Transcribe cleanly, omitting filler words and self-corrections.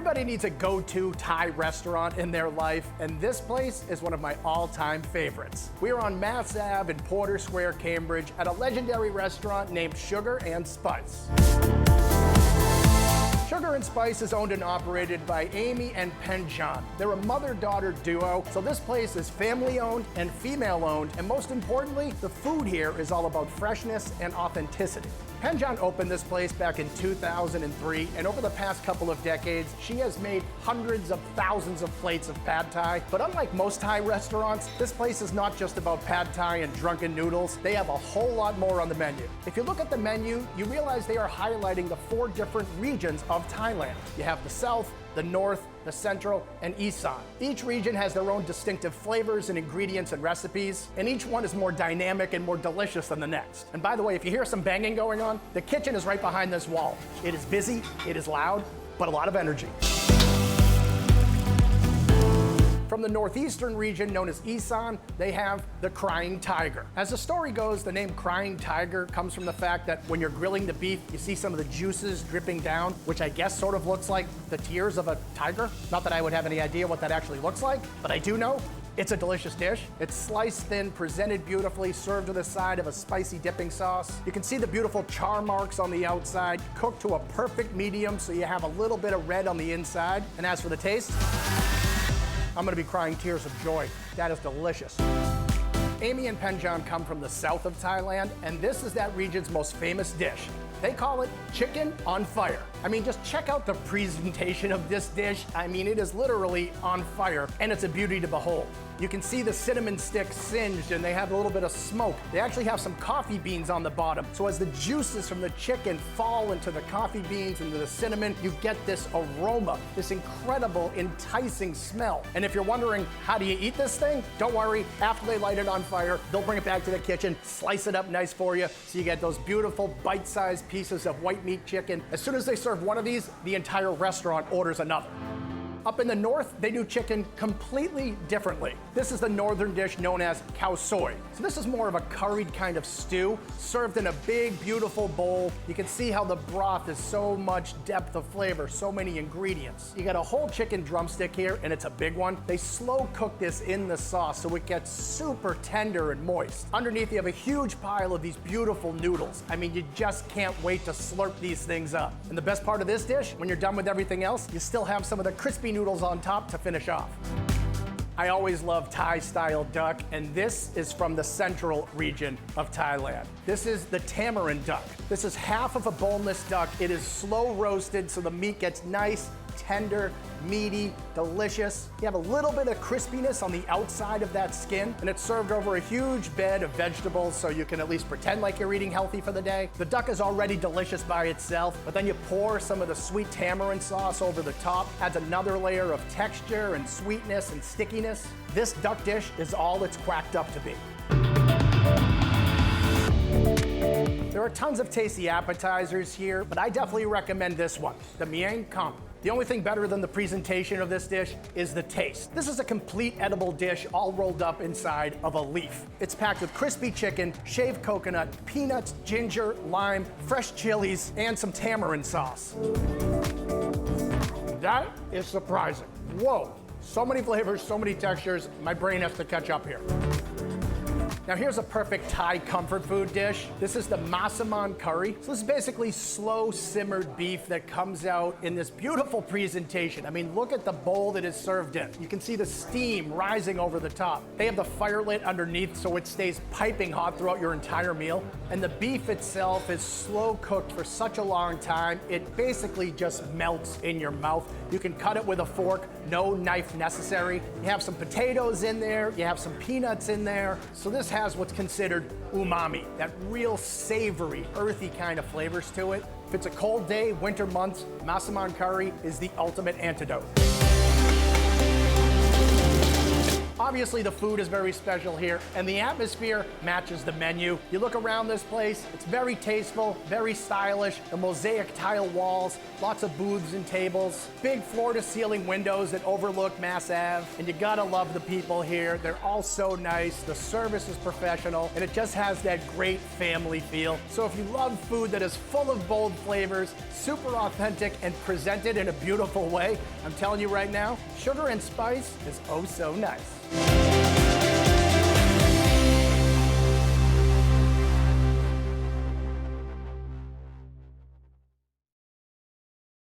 Everybody needs a go-to Thai restaurant in their life, and this place is one of my all-time favorites. We are on Mass Ave in Porter Square, Cambridge, at a legendary restaurant named Sugar and Spice. Sugar and Spice is owned and operated by Amy and Penjan. They're a mother-daughter duo, so this place is family-owned and female-owned, and most importantly, the food here is all about freshness and authenticity. Penjan opened this place back in 2003, and over the past couple of decades, she has made hundreds of thousands of plates of pad Thai. But unlike most Thai restaurants, this place is not just about pad Thai and drunken noodles. They have a whole lot more on the menu. If you look at the menu, you realize they are highlighting the 4 different regions of Thailand. You have the South, the North, the Central, and Isan. Each region has their own distinctive flavors and ingredients and recipes, and each one is more dynamic and more delicious than the next. And by the way, if you hear some banging going on, the kitchen is right behind this wall. It is busy, it is loud, but a lot of energy. From the northeastern region known as Isan, they have the Crying Tiger. As the story goes, the name Crying Tiger comes from the fact that when you're grilling the beef, you see some of the juices dripping down, which I guess sort of looks like the tears of a tiger. Not that I would have any idea what that actually looks like, but I do know it's a delicious dish. It's sliced thin, presented beautifully, served with a side of a spicy dipping sauce. You can see the beautiful char marks on the outside, cooked to a perfect medium so you have a little bit of red on the inside. And as for the taste, I'm gonna be crying tears of joy. That is delicious. Amy and Penjan come from the south of Thailand, and this is that region's most famous dish. They call it chicken on fire. I mean, just check out the presentation of this dish. I mean, it is literally on fire, and it's a beauty to behold. You can see the cinnamon sticks singed, and they have a little bit of smoke. They actually have some coffee beans on the bottom. So as the juices from the chicken fall into the coffee beans, into the cinnamon, you get this aroma, this incredible, enticing smell. And if you're wondering, how do you eat this thing? Don't worry, after they light it on fire, they'll bring it back to the kitchen, slice it up nice for you, so you get those beautiful bite-sized pieces of white meat chicken. As soon as they serve one of these, the entire restaurant orders another. Up in the north, they do chicken completely differently. This is the northern dish known as khao soi. So this is more of a curried kind of stew, served in a big, beautiful bowl. You can see how the broth is so much depth of flavor, so many ingredients. You got a whole chicken drumstick here, and it's a big one. They slow cook this in the sauce so it gets super tender and moist. Underneath, you have a huge pile of these beautiful noodles. I mean, you just can't wait to slurp these things up. And the best part of this dish, when you're done with everything else, you still have some of the crispy noodles on top to finish off. I always love Thai-style duck, and this is from the central region of Thailand. This is the tamarind duck. This is half of a boneless duck. It is slow roasted so the meat gets nice, tender, meaty, delicious. You have a little bit of crispiness on the outside of that skin, and it's served over a huge bed of vegetables so you can at least pretend like you're eating healthy for the day. The duck is already delicious by itself, but then you pour some of the sweet tamarind sauce over the top, adds another layer of texture and sweetness and stickiness. This duck dish is all it's cracked up to be. There are tons of tasty appetizers here, but I definitely recommend this one, the Miang Kham. The only thing better than the presentation of this dish is the taste. This is a complete edible dish all rolled up inside of a leaf. It's packed with crispy chicken, shaved coconut, peanuts, ginger, lime, fresh chilies, and some tamarind sauce. That is surprising. Whoa, so many flavors, so many textures, my brain has to catch up here. Now here's a perfect Thai comfort food dish. This is the massaman curry. So this is basically slow simmered beef that comes out in this beautiful presentation. I mean, look at the bowl that it's served in. You can see the steam rising over the top. They have the fire lit underneath so it stays piping hot throughout your entire meal. And the beef itself is slow cooked for such a long time, it basically just melts in your mouth. You can cut it with a fork, no knife necessary. You have some potatoes in there, you have some peanuts in there. So this has what's considered umami, that real savory, earthy kind of flavors to it. If it's a cold day, winter months, massaman curry is the ultimate antidote. Obviously, the food is very special here, and the atmosphere matches the menu. You look around this place, it's very tasteful, very stylish. The mosaic tile walls, lots of booths and tables, big floor-to-ceiling windows that overlook Mass Ave, and you gotta love the people here. They're all so nice, the service is professional, and it just has that great family feel. So if you love food that is full of bold flavors, super authentic, and presented in a beautiful way, I'm telling you right now, Sugar and Spice is oh so nice.